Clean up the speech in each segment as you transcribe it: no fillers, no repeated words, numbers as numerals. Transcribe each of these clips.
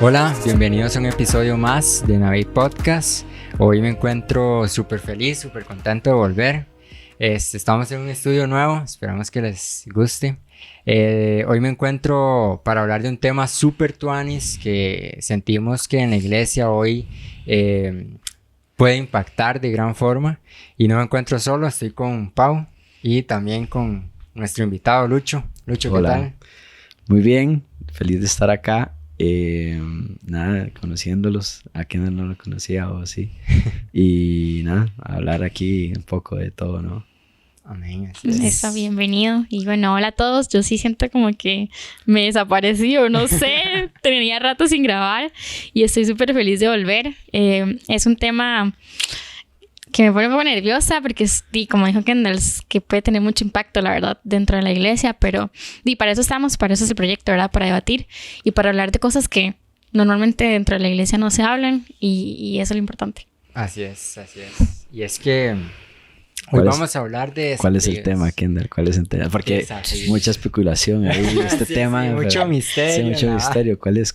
Hola, bienvenidos a un episodio más de Navi Podcast. Hoy me encuentro súper feliz, súper contento de volver. Estamos en un estudio nuevo, esperamos que les guste. Hoy me encuentro para hablar de un tema súper tuanis que sentimos que en la iglesia hoy puede impactar de gran forma. Y no me encuentro solo, estoy con Pau y también con nuestro invitado Lucho. Lucho, ¿qué tal? Muy bien, feliz de estar acá. Conociéndolos, a quienes no lo conocía o así. Y hablar aquí un poco de todo, ¿no? Amén. Eso, bienvenido. Y bueno, hola a todos. Yo sí siento como que me desaparecí o no sé, tenía rato sin grabar y estoy súper feliz de volver. Es un tema que me pone un poco nerviosa porque como dijo Kendall, que puede tener mucho impacto, la verdad, dentro de la iglesia, pero para eso estamos, para eso es el proyecto, ¿verdad? Para debatir y para hablar de cosas que normalmente dentro de la iglesia no se hablan y eso es lo importante. Así es. Y es que hoy vamos a hablar de desafíos. ¿Cuál es el tema, Kendall? ¿Cuál es el tema? Porque desafíos. Mucha especulación ahí este tema. Sí, mucho misterio. Sí, mucho misterio. ¿Cuál es?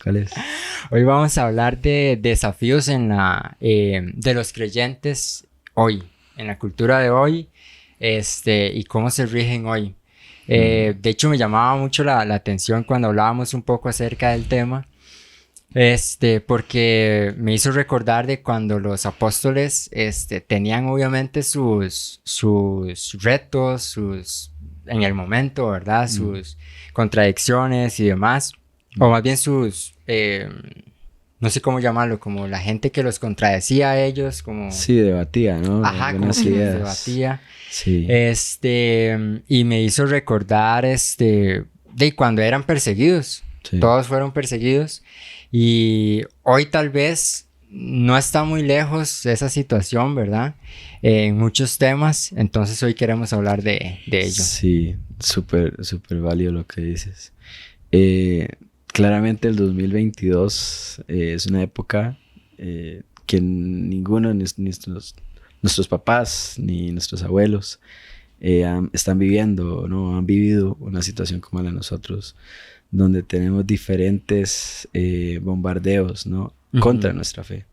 Hoy vamos a hablar de desafíos de los creyentes hoy, en la cultura de hoy, y cómo se rigen hoy. De hecho, me llamaba mucho la atención cuando hablábamos un poco acerca del tema, porque me hizo recordar de cuando los apóstoles tenían obviamente sus retos, en el momento, ¿verdad? Sus contradicciones y demás, o más bien sus... no sé cómo llamarlo, como la gente que los contradecía a ellos, como... Sí, debatía, ¿no? Ajá, como que debatía. Sí. Y me hizo recordar, de cuando eran perseguidos. Sí. Todos fueron perseguidos. Y hoy tal vez no está muy lejos esa situación, ¿verdad? En muchos temas. Entonces hoy queremos hablar de ello. Sí, súper válido lo que dices. Claramente el 2022 es una época que ninguno, ni nuestros papás, ni nuestros abuelos están viviendo, ¿no? Han vivido una situación como la de nosotros, donde tenemos diferentes bombardeos, ¿no? Contra nuestra fe.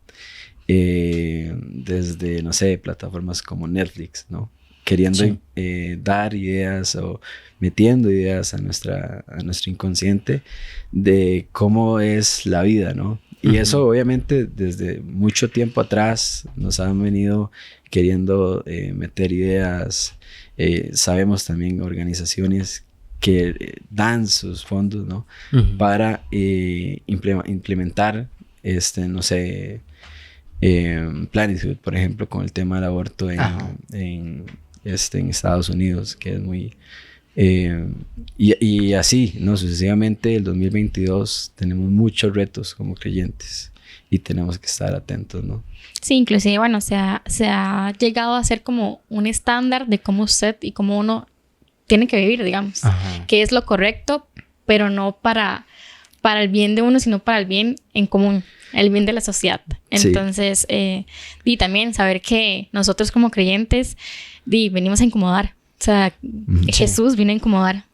Desde, no sé, plataformas como Netflix, ¿no? Queriendo dar ideas o metiendo ideas a nuestro inconsciente de cómo es la vida, ¿no? Y eso obviamente desde mucho tiempo atrás nos han venido queriendo meter ideas. Sabemos también organizaciones que dan sus fondos, ¿no? Para implementar, no sé, Plenitud, por ejemplo, con el tema del aborto en Estados Unidos, que es muy... y así, ¿no? Sucesivamente, el 2022 tenemos muchos retos como creyentes y tenemos que estar atentos, ¿no? Sí, inclusive, bueno, se ha llegado a ser como un estándar de cómo usted y cómo uno tiene que vivir, digamos. Que es lo correcto, pero no para el bien de uno, sino para el bien en común, el bien de la sociedad. Entonces, y también saber que nosotros como creyentes venimos a incomodar. O sea, Jesús vino a incomodar.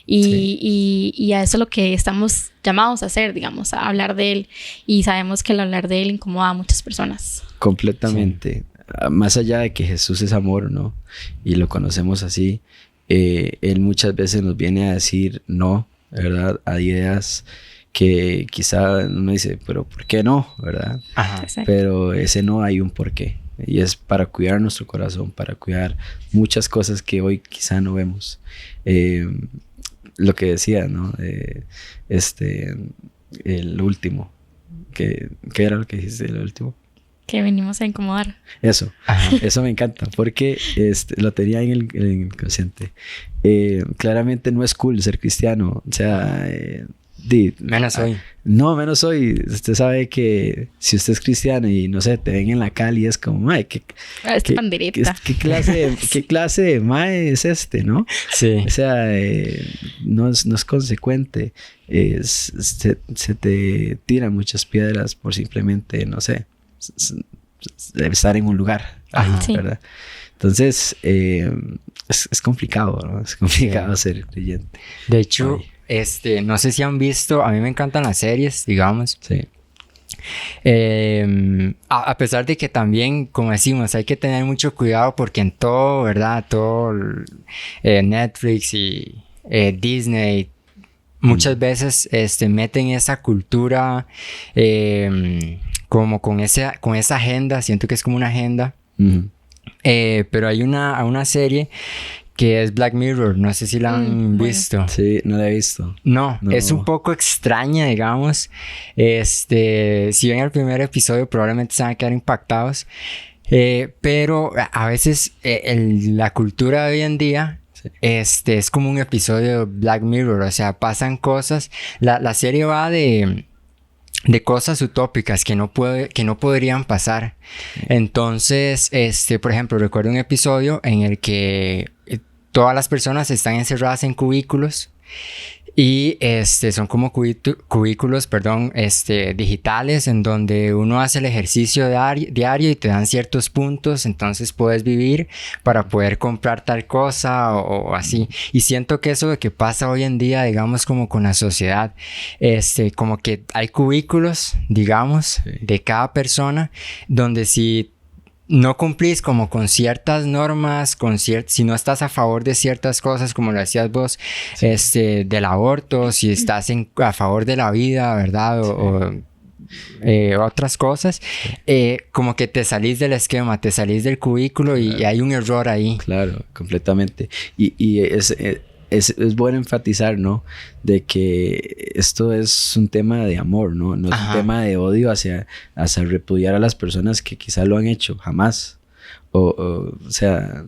Y a eso es lo que estamos llamados a hacer, digamos, a hablar de Él. Y sabemos que el hablar de Él incomoda a muchas personas. Completamente. Sí. Más allá de que Jesús es amor, ¿no? Y lo conocemos así, Él muchas veces nos viene a decir no, ¿verdad? A ideas que quizá uno dice, pero ¿por qué no? ¿Verdad? Ajá. Pero ese no hay un porqué. Y es para cuidar nuestro corazón, para cuidar muchas cosas que hoy quizá no vemos. Lo que decía, ¿no? El último. ¿Qué era lo que dijiste el último? Que venimos a incomodar. Eso. Eso me encanta porque lo tenía en el inconsciente. Claramente no es cool ser cristiano. O sea... menos hoy. No, menos hoy. Usted sabe que si usted es cristiano y no sé, te ven en la calle, es como, mae, ¿qué clase de mae es este, no? Sí. O sea, no es consecuente. Se te tiran muchas piedras por simplemente, no sé, estar en un lugar. Sí. ¿Verdad? Entonces, es complicado, ¿no? Es complicado ser creyente. De hecho, no sé si han visto, a mí me encantan las series, digamos. Sí. A pesar de que también, como decimos, hay que tener mucho cuidado porque en todo, ¿verdad? Todo Netflix y Disney muchas veces meten esa cultura como con esa agenda, siento que es como una agenda. Uh-huh. Pero hay una serie que es Black Mirror, no sé si la han visto. Sí, no la he visto. No, es un poco extraña, digamos. Si ven el primer episodio probablemente se van a quedar impactados. Pero a veces la cultura de hoy en día es como un episodio de Black Mirror, o sea, pasan cosas. La serie va de cosas utópicas que no podrían pasar. Entonces, por ejemplo, recuerdo un episodio en el que todas las personas están encerradas en cubículos y son como cubículos, digitales, en donde uno hace el ejercicio diario y te dan ciertos puntos, entonces puedes vivir para poder comprar tal cosa o así. Y siento que eso de que pasa hoy en día, digamos, como con la sociedad, como que hay cubículos, digamos, de cada persona, donde si no cumplís como con ciertas normas, si no estás a favor de ciertas cosas, como lo decías vos, del aborto, si estás a favor de la vida, ¿verdad? O otras cosas, como que te salís del esquema, te salís del cubículo y hay un error ahí. Claro, completamente. Y es bueno enfatizar, ¿no? De que esto es un tema de amor, ¿no? No es un tema de odio hacia repudiar a las personas que quizás lo han hecho, jamás. O sea,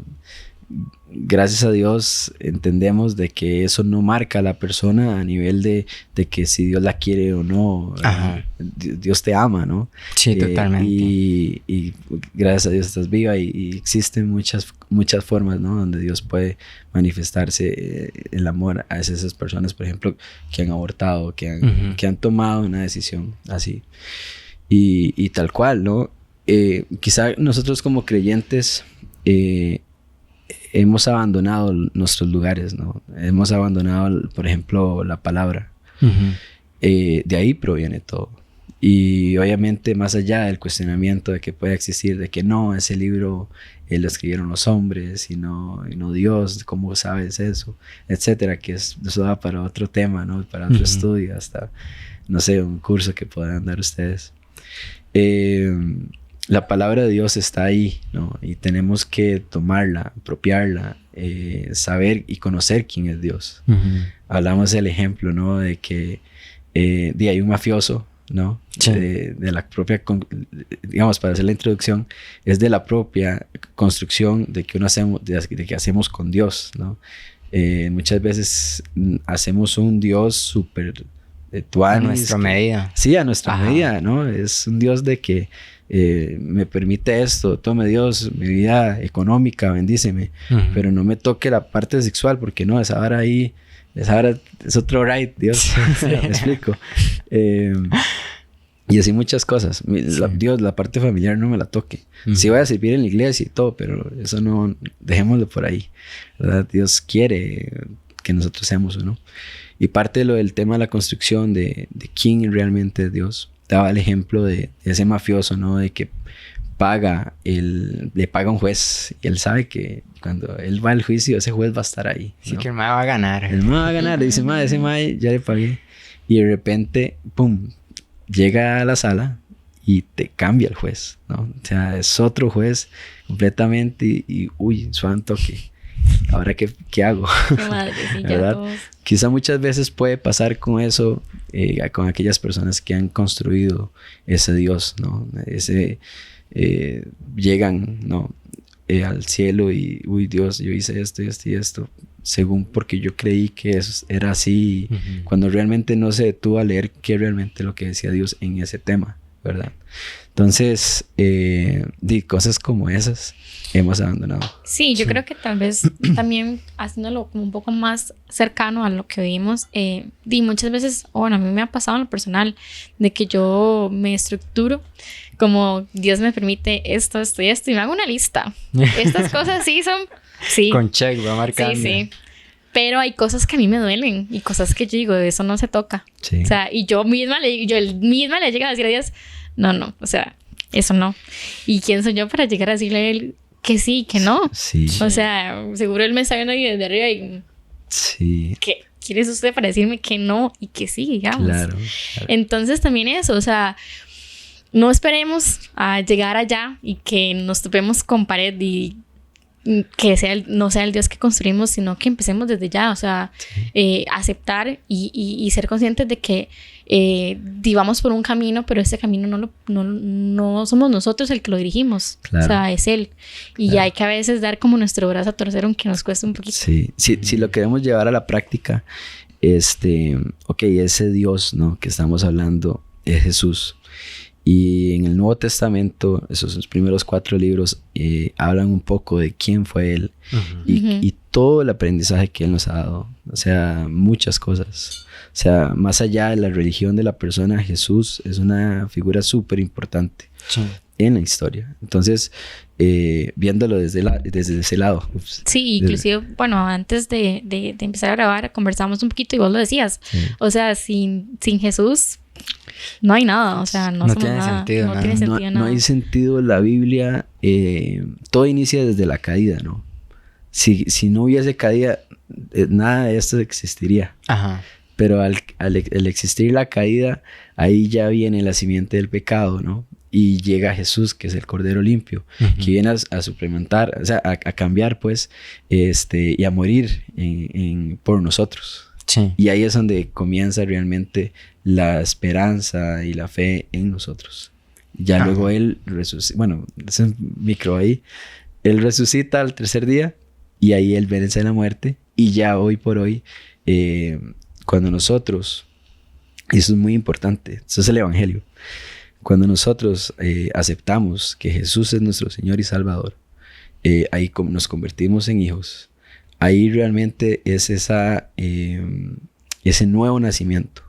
gracias a Dios entendemos de que eso no marca a la persona a nivel de que si Dios la quiere o no. Dios te ama, ¿no? Sí, totalmente. Y gracias a Dios estás viva y existen muchas formas, ¿no? Donde Dios puede manifestarse el amor a esas personas, por ejemplo, que han abortado, que han tomado una decisión así. Y tal cual, ¿no? Quizá nosotros como creyentes hemos abandonado nuestros lugares, ¿no? Hemos abandonado, por ejemplo, la palabra. De ahí proviene todo. Y obviamente más allá del cuestionamiento de que puede existir, de que no, ese libro lo escribieron los hombres y no Dios, ¿cómo sabes eso? Etcétera, que eso va para otro tema, ¿no? Para otro estudio, hasta, no sé, un curso que puedan dar ustedes. La palabra de Dios está ahí, ¿no? Y tenemos que tomarla, apropiarla, saber y conocer quién es Dios. Hablamos del ejemplo, ¿no? De que hay un mafioso, ¿no? Sí. De la propia, digamos, para hacer la introducción, es de la propia construcción de que de que hacemos con Dios, ¿no? Muchas veces hacemos un Dios súper a nuestra medida. Sí, a nuestra medida, ¿no? Es un Dios de que me permite esto, tome Dios mi vida económica, bendíceme, pero no me toque la parte sexual, porque no, esa hora ahí, esa hora es otro right, Dios. ¿Me explico? Y así muchas cosas. Dios, la parte familiar no me la toque. Sí voy a servir en la iglesia y todo, pero eso no, dejémoslo por ahí, ¿verdad? Dios quiere que nosotros seamos uno. Y parte de lo del tema de la construcción de quién realmente es Dios, daba el ejemplo de ese mafioso, ¿no? De que le paga un juez y él sabe que cuando él va al juicio ese juez va a estar ahí, ¿no? Sí, que el mae va a ganar. El mae va a ganar, le dice, ese mae ya le pagué. Y de repente, pum, llega a la sala y te cambia el juez, ¿no? O sea, es otro juez completamente y uy, suave toque. ¿Ahora qué hago? Qué madre, sí, ¿verdad? Quizá muchas veces puede pasar con eso, con aquellas personas que han construido ese Dios, ¿no? Llegan, ¿no? Al cielo y, uy, Dios, yo hice esto y esto y esto, según porque yo creí que eso era así, cuando realmente no se detuvo a leer qué realmente lo que decía Dios en ese tema, ¿verdad? Entonces, cosas como esas hemos abandonado. Sí, yo creo que tal vez también haciéndolo como un poco más cercano a lo que vimos, muchas veces, bueno, a mí me ha pasado en lo personal, de que yo me estructuro como Dios me permite esto y esto, y me hago una lista. Estas cosas sí son... Sí. Con check, va marcando. Sí. Pero hay cosas que a mí me duelen y cosas que yo digo, eso no se toca. Sí. O sea, y yo misma le llego a decir a Dios, no, o sea, eso no. ¿Y quién soy yo para llegar a decirle a él que sí, que no? Sí. O sea, seguro él me está viendo ahí desde arriba y... Sí. ¿Qué es usted para decirme que no y que sí, digamos? Claro. Entonces también eso, o sea, no esperemos a llegar allá y que nos topemos con pared y que no sea el Dios que construimos, sino que empecemos desde ya, o sea, aceptar y ser conscientes de que vamos por un camino, pero ese camino no somos nosotros el que lo dirigimos, claro. O sea, es Él. Y claro. hay que a veces dar como nuestro brazo a torcer aunque nos cueste un poquito. Sí, si lo queremos llevar a la práctica, ese Dios, ¿no? Que estamos hablando es Jesús. Y en el Nuevo Testamento, esos primeros 4 libros, hablan un poco de quién fue Él y todo el aprendizaje que Él nos ha dado. O sea, muchas cosas. O sea, más allá de la religión de la persona, Jesús es una figura súper importante en la historia. Entonces, viéndolo desde ese lado. Sí, inclusive, bueno, antes de empezar a grabar, conversamos un poquito y vos lo decías. Sí. O sea, sin Jesús... no hay nada, o sea, no tiene nada, sentido, no tiene sentido nada. No hay sentido en la Biblia. Todo inicia desde la caída, ¿no? Si no hubiese caída, nada de esto existiría. Ajá. Pero al existir la caída, ahí ya viene la simiente del pecado, ¿no? Y llega Jesús, que es el Cordero limpio, que viene a suplementar, o sea, a cambiar, pues, y a morir por nosotros. Sí. Y ahí es donde comienza realmente la esperanza y la fe en nosotros. Ya luego Él resucita, bueno, es un micro ahí, Él resucita al 3er día y ahí Él vence la muerte. Y ya hoy por hoy, cuando nosotros, y eso es muy importante, eso es el Evangelio, cuando nosotros aceptamos que Jesús es nuestro Señor y Salvador, ahí nos convertimos en hijos. Ahí realmente es ese nuevo nacimiento.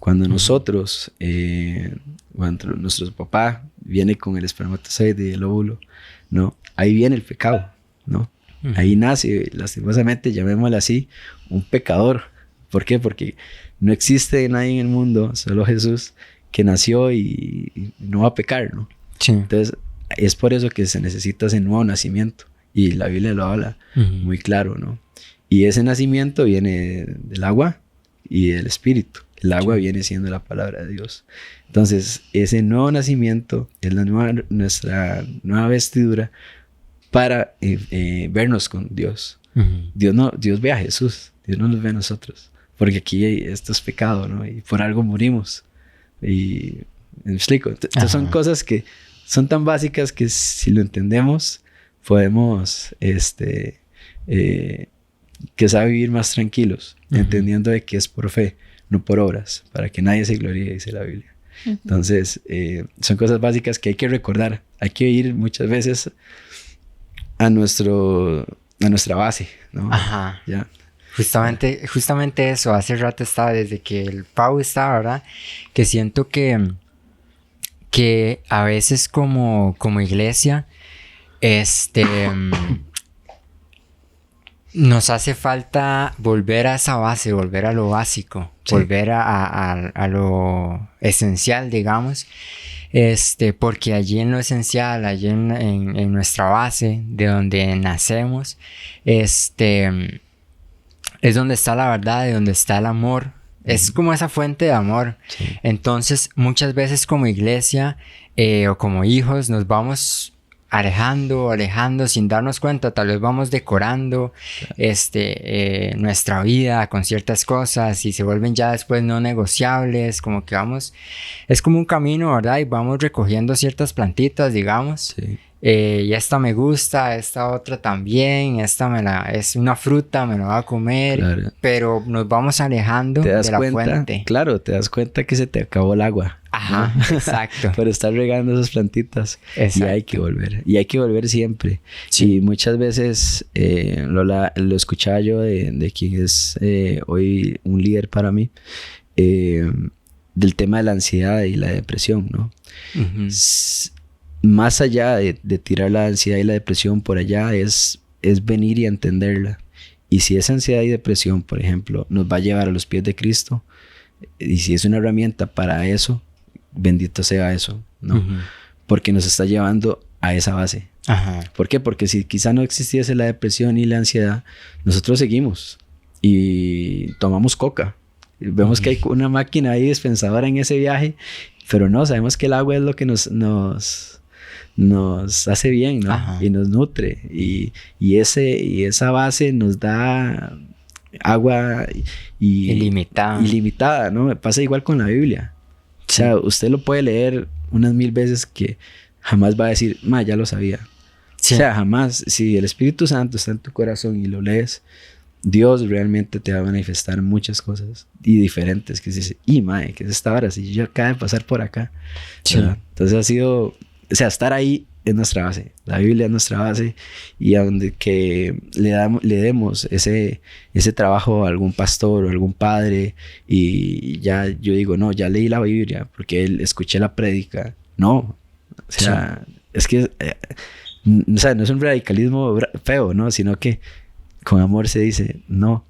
Cuando nosotros, cuando nuestro papá viene con el espermatozoide y el óvulo, ¿no? Ahí viene el pecado, ¿no? Ahí nace, lastimosamente, llamémosle así, un pecador. ¿Por qué? Porque no existe nadie en el mundo, solo Jesús, que nació y no va a pecar, ¿no? Sí. Entonces, es por eso que se necesita ese nuevo nacimiento. Y la Biblia lo habla muy claro, ¿no? Y ese nacimiento viene del agua y del espíritu. El agua viene siendo la palabra de Dios. Entonces, ese nuevo nacimiento es nuestra nueva vestidura para vernos con Dios. Dios ve a Jesús. Dios no nos ve a nosotros. Porque aquí esto es pecado, ¿no? Y por algo morimos. Y me explico. Entonces, son cosas que son tan básicas que si lo entendemos, podemos quizá vivir más tranquilos, entendiendo de que es por fe, no por obras, para que nadie se gloríe, dice la Biblia. Entonces, son cosas básicas que hay que recordar. Hay que ir muchas veces a nuestra base, ¿no? Ajá. Ya. Justamente eso, hace rato estaba, desde que el Pau estaba, ¿verdad? Que siento que a veces como iglesia, nos hace falta volver a esa base, volver a lo básico, volver a lo esencial, digamos. Porque allí en lo esencial, allí en nuestra base, de donde nacemos, es donde está la verdad, de donde está el amor. Es como esa fuente de amor. Sí. Entonces, muchas veces como iglesia o como hijos nos vamos alejando sin darnos cuenta. Tal vez vamos decorando nuestra vida con ciertas cosas y se vuelven ya después no negociables. Como que vamos... Es como un camino, ¿verdad? Y vamos recogiendo ciertas plantitas, digamos. Sí. Y esta me gusta, esta otra también, es una fruta, me la voy a comer, claro. Pero nos vamos alejando de la fuente. Claro, te das cuenta que se te acabó el agua. Ajá, ¿no? Exacto. Por estar regando esas plantitas. Exacto. Y hay que volver siempre. Sí. Y muchas veces lo escuchaba yo de quien es hoy un líder para mí, del tema de la ansiedad y la depresión, ¿no? Más allá de tirar la ansiedad y la depresión por allá, es venir y entenderla Y si esa ansiedad y depresión, por ejemplo, nos va a llevar a los pies de Cristo, y si es una herramienta para eso, bendito sea eso, ¿no? Ujú. Porque nos está llevando a esa base. Ajá. ¿Por qué? Porque si quizá no existiese la depresión y la ansiedad, nosotros seguimos y tomamos coca. Vemos que hay una máquina ahí dispensadora en ese viaje, pero no, sabemos que el agua es lo que nos hace bien, ¿no? Ajá. Y nos nutre. Y esa base nos da agua ilimitada, ¿no? Pasa igual con la Biblia. O sea, usted lo puede leer unas 1000 veces que jamás va a decir, ya lo sabía. Sí. O sea, jamás. Si el Espíritu Santo está en tu corazón y lo lees, Dios realmente te va a manifestar muchas cosas y diferentes. Que dices, ¿qué es esta hora? Si yo acabo de pasar por acá. Sí. Entonces ha sido, o sea, estar ahí es nuestra base. La Biblia es nuestra base, y a donde que le demos ese trabajo a algún pastor o algún padre, y ya yo digo, no, ya leí la Biblia porque escuché la prédica. No, o sea, es que, o sea, no es un radicalismo feo, ¿no? Sino que con amor se dice, no,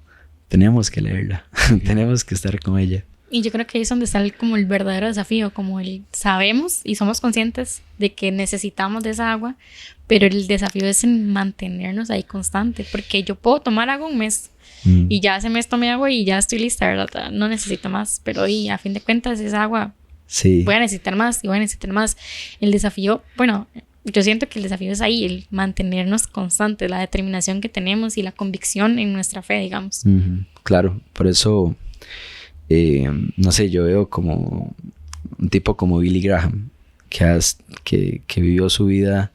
tenemos que leerla, tenemos que estar con ella. Y yo creo que ahí es donde está como el verdadero desafío, como sabemos y somos conscientes de que necesitamos de esa agua, pero el desafío es en mantenernos ahí constante, porque yo puedo tomar agua un mes y ya ese mes tomé agua y ya estoy lista, ¿verdad? No necesito más, pero hoy a fin de cuentas esa agua voy a necesitar más y voy a necesitar más. El desafío, bueno, yo siento que el desafío es ahí, el mantenernos constantes, la determinación que tenemos y la convicción en nuestra fe, digamos. Claro, por eso... no sé, yo veo como un tipo como Billy Graham, que vivió su vida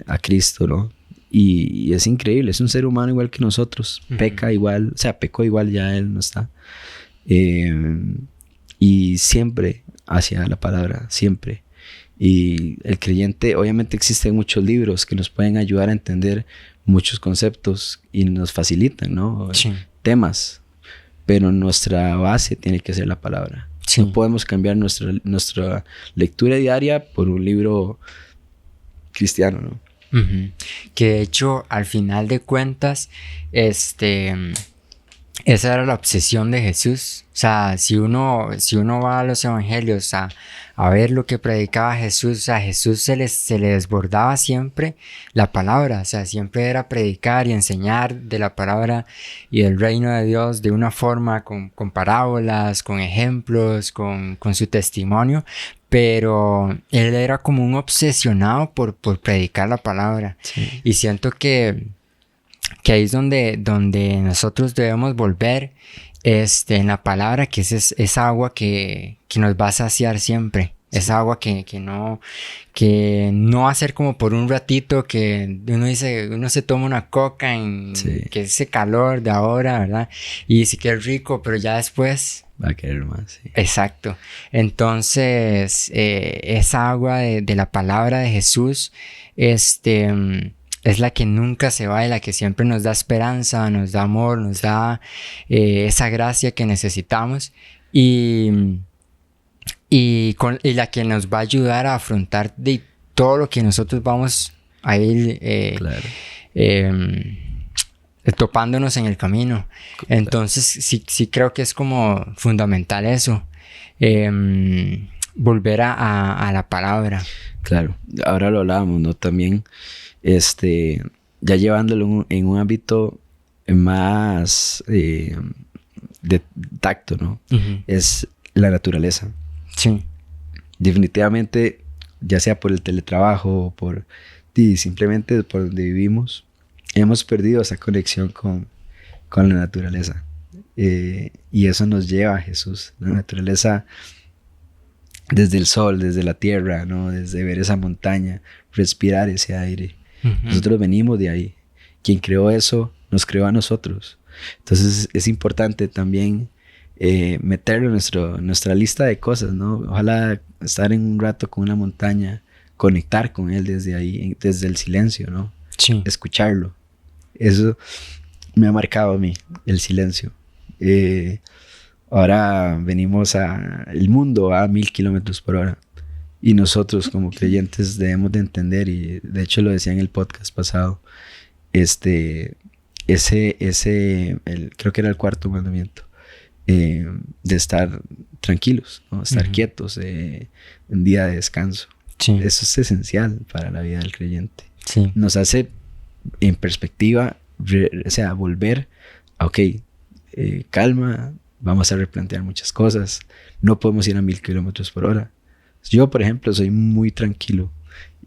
a Cristo, ¿no? Y es increíble, es un ser humano igual que nosotros, peca igual, o sea, pecó igual, ya él no está. Y siempre hacia la palabra, siempre. Y el creyente, obviamente existen muchos libros que nos pueden ayudar a entender muchos conceptos y nos facilitan, ¿no? Sí. Temas. Pero nuestra base tiene que ser la palabra. Sí. No podemos cambiar nuestra lectura diaria por un libro cristiano, ¿no? Que de hecho, al final de cuentas, esa era la obsesión de Jesús. O sea, si uno va a los evangelios a ver lo que predicaba Jesús, a Jesús se le desbordaba siempre la palabra. O sea, siempre era predicar y enseñar de la palabra y del reino de Dios de una forma con parábolas, con ejemplos, con su testimonio. Pero él era como un obsesionado por predicar la palabra. Sí. Y siento que ahí es donde nosotros debemos volver en la palabra, que es esa agua que nos va a saciar siempre. Sí. Esa agua que no va a ser como por un ratito, que uno se toma una coca que ese calor de ahora, ¿verdad? Y sí que es rico, pero ya después va a querer más, sí. Exacto. Entonces, esa agua de la palabra de Jesús, es la que nunca se va y la que siempre nos da esperanza, nos da amor, nos da esa gracia que necesitamos y la que nos va a ayudar a afrontar de todo lo que nosotros vamos a ir topándonos en el camino. Entonces sí creo que es como fundamental eso, volver a la palabra. Claro, ahora lo hablábamos, ¿no? También ya llevándolo en un ámbito más de tacto, ¿no? Es la naturaleza. Sí. Definitivamente, ya sea por el teletrabajo o simplemente por donde vivimos, hemos perdido esa conexión con la naturaleza. Y eso nos lleva a Jesús. La naturaleza, desde el sol, desde la tierra, ¿no? Desde ver esa montaña, respirar ese aire. Nosotros venimos de ahí. Quien creó eso, nos creó a nosotros. Entonces es importante también meterlo en nuestra lista de cosas, ¿no? Ojalá estar en un rato con una montaña, conectar con él desde ahí, desde el silencio, ¿no? Sí. Escucharlo. Eso me ha marcado a mí, el silencio. Ahora venimos el mundo a 1000 kilómetros por hora. Y nosotros como creyentes debemos de entender, y de hecho lo decía en el podcast pasado, creo que era el cuarto mandamiento, de estar tranquilos, ¿no? Estar quietos, un día de descanso. Sí. Eso es esencial para la vida del creyente. Sí. Nos hace en perspectiva, o sea, volver a, ok, calma, vamos a replantear muchas cosas, no podemos ir a 1000 kilómetros por hora. Yo, por ejemplo, soy muy tranquilo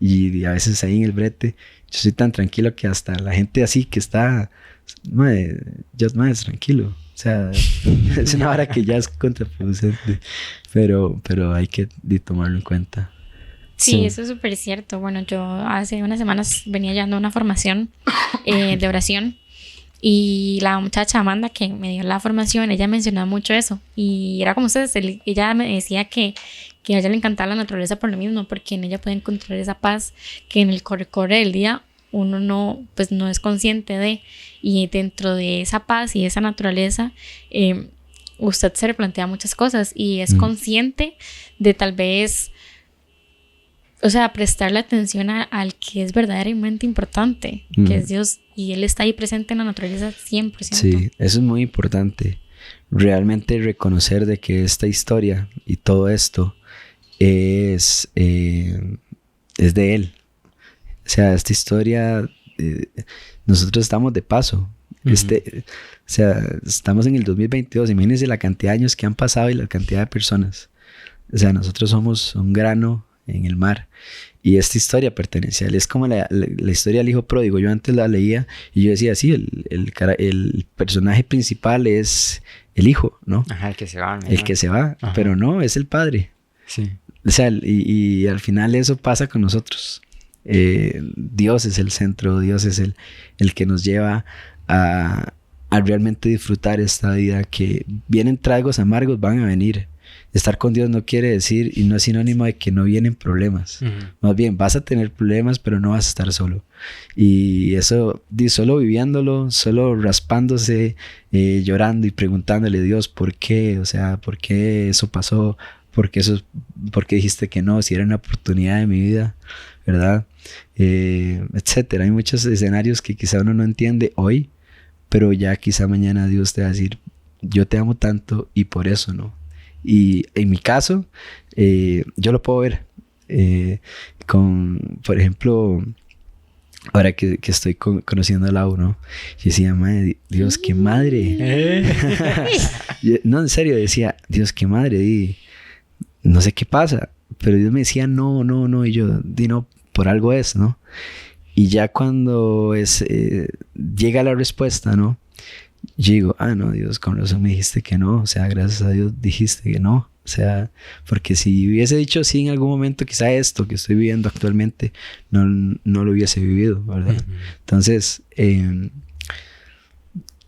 y a veces ahí en el brete, yo soy tan tranquilo que hasta la gente así que está, just más tranquilo. O sea, es una vara que ya es contraproducente, pero hay que tomarlo en cuenta. Sí, eso es súper cierto. Bueno, yo hace unas semanas venía llevando una formación de oración y la muchacha Amanda que me dio la formación, ella mencionaba mucho eso y era como ustedes, ella me decía que a ella le encantaba la naturaleza por lo mismo, porque en ella puede encontrar esa paz que en el corre del día uno no es consciente de, y dentro de esa paz y esa naturaleza usted se replantea muchas cosas y es consciente de tal vez, o sea, prestarle atención al que es verdaderamente importante, que es Dios, y Él está ahí presente en la naturaleza 100%. Sí, eso es muy importante. Realmente reconocer de que esta historia y todo esto es de Él. O sea, esta historia, nosotros estamos de paso. O sea, estamos en el 2022. Imagínense la cantidad de años que han pasado y la cantidad de personas. O sea, nosotros somos un grano en el mar y esta historia pertenece a Él. Es como la historia del hijo pródigo. Yo antes la leía y yo decía, sí, el personaje principal es el hijo, ¿no? Ajá, el que se va. El que se va, pero no, es el padre. Sí. O sea, y al final eso pasa con nosotros. Dios es el centro, Dios es el que nos lleva a realmente disfrutar esta vida, que vienen tragos amargos, van a venir. Estar con Dios no quiere decir y no es sinónimo de que no vienen problemas. Más bien, vas a tener problemas, pero no vas a estar solo. Y eso, solo viviéndolo, solo raspándose, llorando y preguntándole a Dios por qué, o sea, por qué eso pasó, por qué dijiste que no, si era una oportunidad de mi vida, ¿verdad? Etcétera. Hay muchos escenarios que quizá uno no entiende hoy, pero ya quizá mañana Dios te va a decir, yo te amo tanto y por eso, ¿no? Y en mi caso, yo lo puedo ver por ejemplo, ahora que estoy conociendo a Lau, ¿no? Yo decía, madre, Dios, qué madre. No, en serio, decía, Dios, qué madre. No sé qué pasa, pero Dios me decía, no, y yo, no, por algo es, ¿no? Y ya cuando llega la respuesta, ¿no? Yo digo, no, Dios, con razón me dijiste que no. O sea, gracias a Dios dijiste que no. O sea, porque si hubiese dicho sí en algún momento, quizá esto que estoy viviendo actualmente no lo hubiese vivido, ¿verdad? Entonces,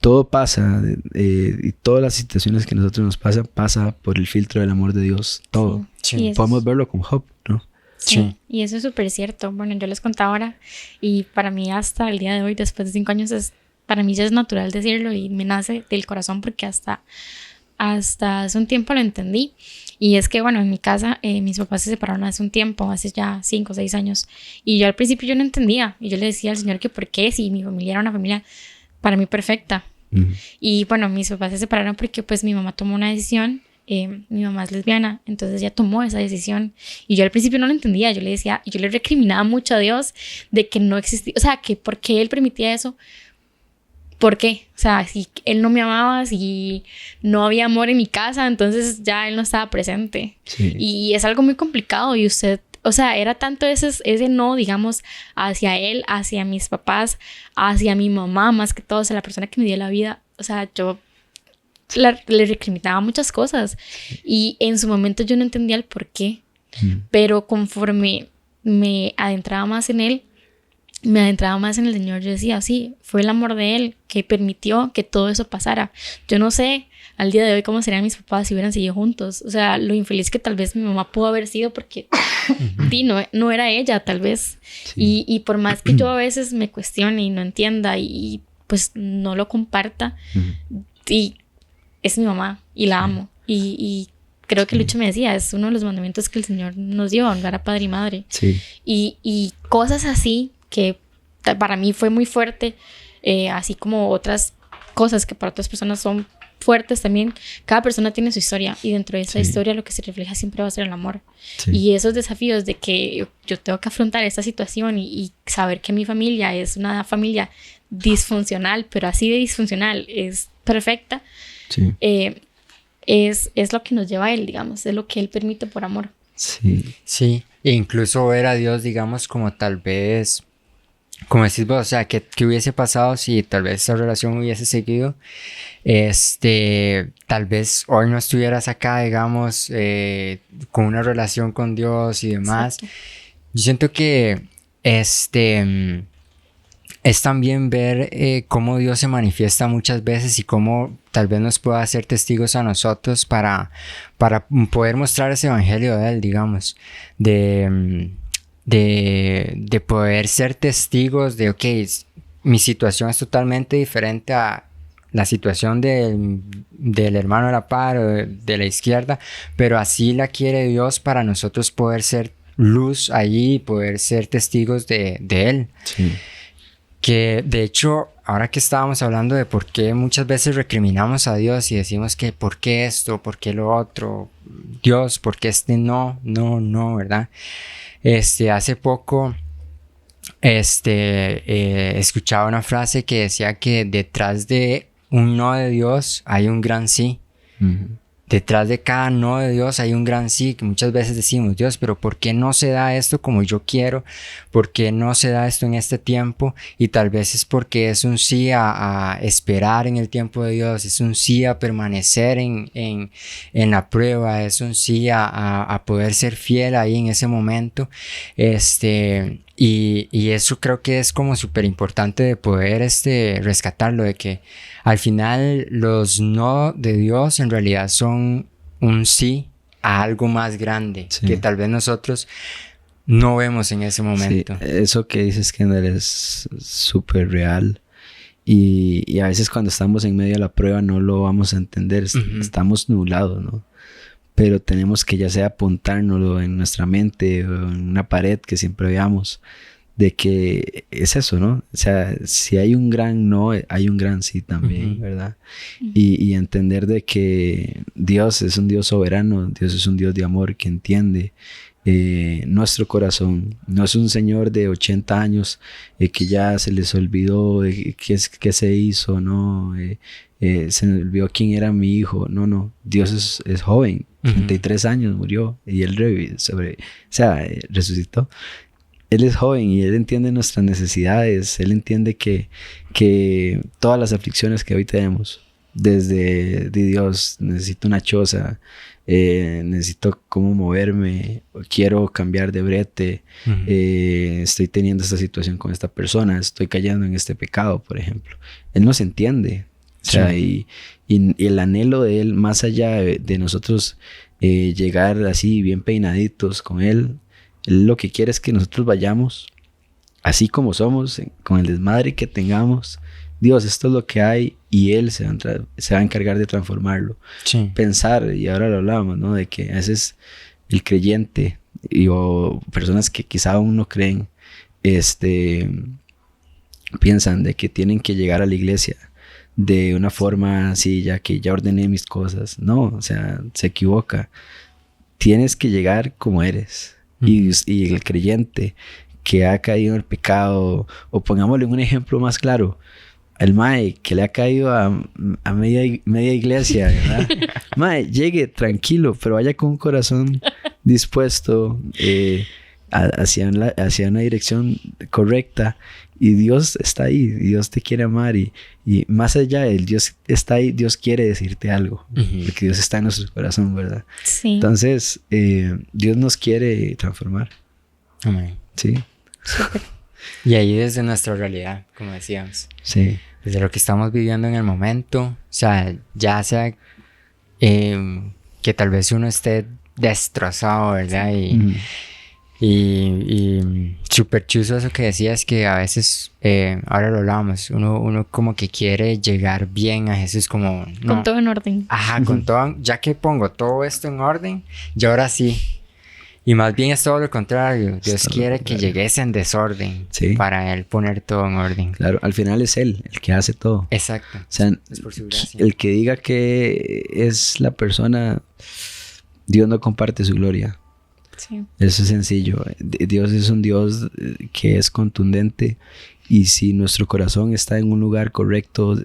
todo pasa y todas las situaciones que a nosotros nos pasa por el filtro del amor de Dios. Todo. Sí. Podemos verlo con Job, ¿no? Sí, y eso es súper cierto. Bueno, yo les contaba ahora y para mí hasta el día de hoy, después de 5 años, para mí ya es natural decirlo y me nace del corazón porque hasta hace un tiempo lo entendí. Y es que, bueno, en mi casa mis papás se separaron hace un tiempo, hace ya 5 o 6 años. Y yo al principio yo no entendía. Y yo le decía al Señor que por qué, si mi familia era una familia para mí perfecta. Y bueno, mis papás se separaron porque pues mi mamá tomó una decisión. Mi mamá es lesbiana, entonces ella tomó esa decisión y yo al principio no lo entendía. Yo le decía, yo le recriminaba mucho a Dios de que no existía, o sea, que por qué Él permitía eso. ¿Por qué? O sea, si Él no me amaba, si no había amor en mi casa, entonces ya Él no estaba presente. Sí. Y es algo muy complicado y usted, o sea, era tanto ese no, digamos, hacia Él, hacia mis papás, hacia mi mamá, más que todo, o sea, la persona que me dio la vida. O sea, yo le recriminaba muchas cosas y en su momento yo no entendía el por qué. Pero conforme me adentraba más en Él, me adentraba más en el Señor, yo decía, sí, fue el amor de Él que permitió que todo eso pasara. Yo no sé al día de hoy cómo serían mis papás si hubieran seguido juntos. O sea, lo infeliz que tal vez mi mamá pudo haber sido porque no era ella, tal vez. Sí. Y por más que yo a veces me cuestione y no entienda y pues no lo comparta, y es mi mamá y la amo. Y creo que Lucho me decía, es uno de los mandamientos que el Señor nos dio, honrar a padre y madre. Sí. Y cosas así que para mí fue muy fuerte. así como otras cosas que para otras personas son fuertes también. Cada persona tiene su historia y dentro de esa historia lo que se refleja siempre va a ser el amor. Y esos desafíos de que yo tengo que afrontar esta situación y saber que mi familia es una familia disfuncional, pero así de disfuncional es perfecta, es lo que nos lleva a él, digamos, es lo que él permite por amor. Sí, e incluso ver a Dios, digamos, como tal vez, como decís vos, o sea, ¿qué hubiese pasado si tal vez esa relación hubiese seguido? Tal vez hoy no estuvieras acá, digamos, con una relación con Dios y demás. Exacto. Yo siento que es también ver cómo Dios se manifiesta muchas veces y cómo tal vez nos pueda hacer testigos a nosotros para poder mostrar ese evangelio de Él, digamos, de poder ser testigos de, ok, mi situación es totalmente diferente a la situación del hermano de la par o de la izquierda, pero así la quiere Dios para nosotros poder ser luz allí y poder ser testigos de Él. Sí. Que de hecho, ahora que estábamos hablando de por qué muchas veces recriminamos a Dios y decimos que por qué esto, por qué lo otro, Dios, por qué no, ¿verdad? Hace poco escuchaba una frase que decía que detrás de un no de Dios hay un gran sí. Uh-huh. Detrás de cada no de Dios hay un gran sí, que muchas veces decimos, Dios, pero ¿por qué no se da esto como yo quiero? ¿Por qué no se da esto en este tiempo? Y tal vez es porque es un sí a esperar en el tiempo de Dios, es un sí a permanecer en la prueba, es un sí a poder ser fiel ahí en ese momento. Y eso creo que es como súper importante de poder rescatarlo, de que al final los no de Dios en realidad son un sí a algo más grande, que tal vez nosotros no vemos en ese momento. Sí, eso que dices, Kendall, es súper real. Y a veces cuando estamos en medio de la prueba no lo vamos a entender, estamos nublados, ¿no? Pero tenemos que ya sea apuntárnoslo en nuestra mente o en una pared que siempre veamos, de que es eso, ¿no? O sea, si hay un gran no, hay un gran sí también, ¿verdad? Y entender de que Dios es un Dios soberano, Dios es un Dios de amor que entiende nuestro corazón. No es un señor de 80 años que ya se les olvidó qué se hizo, ¿no? Se me olvidó quién era mi hijo. No, Dios es joven, 33 años murió y él resucitó. Él es joven y Él entiende nuestras necesidades. Él entiende que todas las aflicciones que hoy tenemos, desde Dios, necesito una choza, necesito cómo moverme, quiero cambiar de brete, estoy teniendo esta situación con esta persona, estoy cayendo en este pecado, por ejemplo. Él nos entiende. O sea, y el anhelo de Él, más allá de nosotros llegar así bien peinaditos con Él lo que quiere es que nosotros vayamos así como somos, con el desmadre que tengamos. Dios, esto es lo que hay y Él se va a encargar de transformarlo. Sí. Pensar, y ahora lo hablábamos, ¿no? De que a veces el creyente o personas que quizá aún no creen, piensan de que tienen que llegar a la iglesia de una forma así, ya que ya ordené mis cosas. No, o sea, se equivoca. Tienes que llegar como eres. Y el creyente que ha caído en el pecado, o pongámosle un ejemplo más claro, el mae que le ha caído a media iglesia, ¿verdad? Mae, llegue tranquilo, pero vaya con un corazón dispuesto hacia una dirección correcta, y Dios está ahí, Dios te quiere amar, y más allá del Dios está ahí, Dios quiere decirte algo, porque Dios está en nuestro corazón, ¿verdad? Sí. Entonces, Dios nos quiere transformar. Amén. Sí. Súper. Y ahí desde nuestra realidad, como decíamos. Sí. Desde lo que estamos viviendo en el momento, o sea, ya sea que tal vez uno esté destrozado, ¿verdad? Y súper chuzo eso que decías, que a veces, ahora lo hablábamos, uno como que quiere llegar bien a Jesús, como... No, con todo en orden. Ajá, con todo, ya que pongo todo esto en orden, y ahora sí. Y más bien es todo lo contrario. Dios todo lo quiere que contrario. llegues en desorden Sí. para Él poner todo en orden. Claro, al final es Él el que hace todo. Exacto. O sea, Es por su gracia. el que diga que es la persona, Dios no comparte su gloria. Sí. Eso es sencillo. Dios es un Dios que es contundente, y si nuestro corazón está en un lugar correcto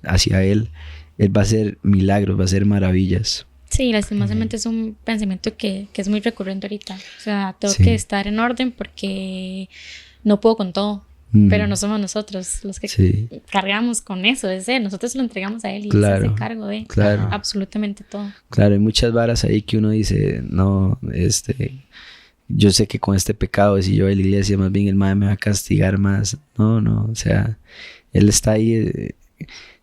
hacia Él, Él va a hacer milagros, va a hacer maravillas. Sí, lastimosamente es un pensamiento que es muy recurrente ahorita. O sea, tengo Sí. que estar en orden porque no puedo con todo. Pero no somos nosotros los que Sí, cargamos con eso, es Él. Nosotros lo entregamos a Él y Él se Claro, hace cargo de claro. absolutamente todo. Claro, hay muchas varas ahí que uno dice, no, yo sé que con este pecado, si yo voy a la iglesia, más bien el madre me va a castigar más. No, o sea, Él está ahí.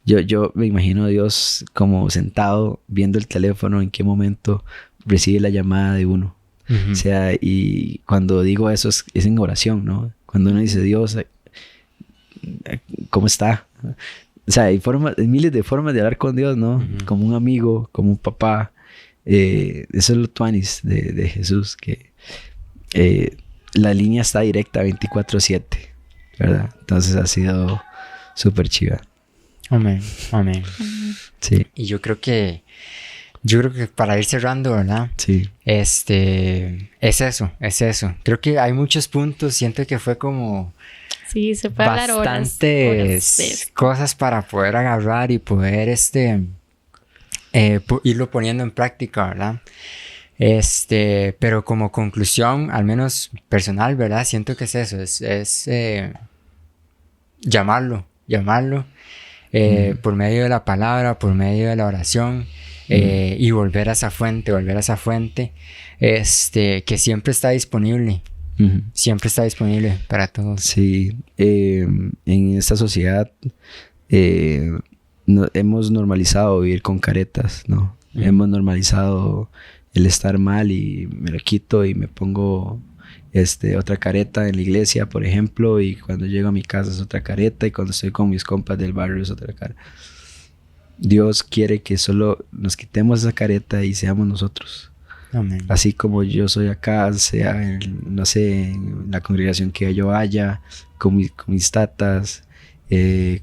Yo me imagino a Dios como sentado viendo el teléfono, en qué momento recibe la llamada de uno. Ujú. O sea, y cuando digo eso es en oración, ¿no? Cuando uno dice, Dios, ¿cómo está? O sea, hay miles de formas de hablar con Dios, ¿no? Ujú. Como un amigo, como un papá. Eso es lo tuanis de Jesús, que la línea está directa 24/7, ¿verdad? Entonces ha sido súper chiva. Amén, amén. Sí, Y yo creo que para ir cerrando, ¿verdad? sí. es eso. Creo que hay muchos puntos. Siento que fue como Sí, se puede hablar horas. bastantes cosas para poder agarrar y poder irlo poniendo en práctica, ¿verdad? Pero como conclusión, al menos personal, ¿verdad? Siento que es eso, es llamarlo por medio de la palabra, por medio de la oración, y volver a esa fuente, que siempre está disponible. Ujú. Siempre está disponible para todos. Sí, en esta sociedad hemos normalizado vivir con caretas, ¿no? Ujú. Hemos normalizado el estar mal y me lo quito y me pongo otra careta en la iglesia, por ejemplo, y cuando llego a mi casa es otra careta, y cuando estoy con mis compas del barrio es otra cara. Dios quiere que solo nos quitemos esa careta y seamos nosotros. Amén. Así como yo soy acá, sea no sé, en la congregación que yo vaya, con mis tatas,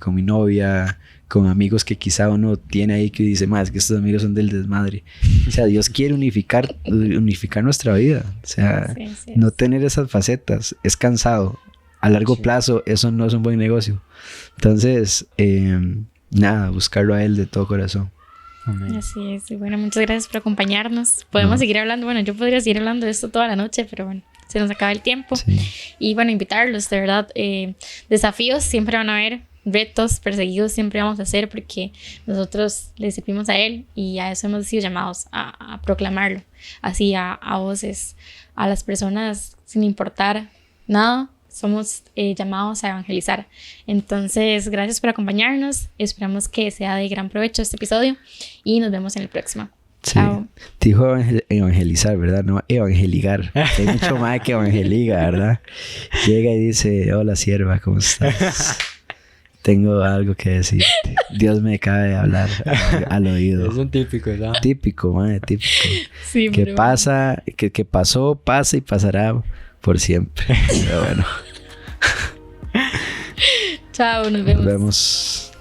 con mi novia, con amigos que quizá uno tiene ahí que dice, más que estos amigos son del desmadre. O sea, Dios quiere unificar nuestra vida. O sea, Sí, no tener esas facetas es cansado. A largo plazo, eso no es un buen negocio. Entonces, nada, buscarlo a Él de todo corazón. Amén. Así es. Y bueno, muchas gracias por acompañarnos. Podemos seguir hablando. Bueno, yo podría seguir hablando de esto toda la noche, pero bueno, se nos acaba el tiempo. Sí. Y bueno, invitarlos, de verdad. Desafíos siempre van a haber. Retos, perseguidos siempre vamos a hacer porque nosotros le servimos a Él y a eso hemos sido llamados a proclamarlo. Así a voces, a las personas sin importar nada. Somos llamados a evangelizar. Entonces, gracias por acompañarnos. Esperamos que sea de gran provecho este episodio y nos vemos en el próximo. Sí. Chao. Te dijo evangelizar, ¿verdad? No evangeligar. Hay mucho más que evangeliga, ¿verdad? Llega y dice, hola sierva, ¿cómo estás? Tengo algo que decirte. Dios me acaba de hablar al oído. Es un típico, ¿verdad? Típico, madre, típico. Sí, Que pero pasa, que pasó, pasa y pasará por siempre. Pero bueno, chao, nos nos vemos. vemos.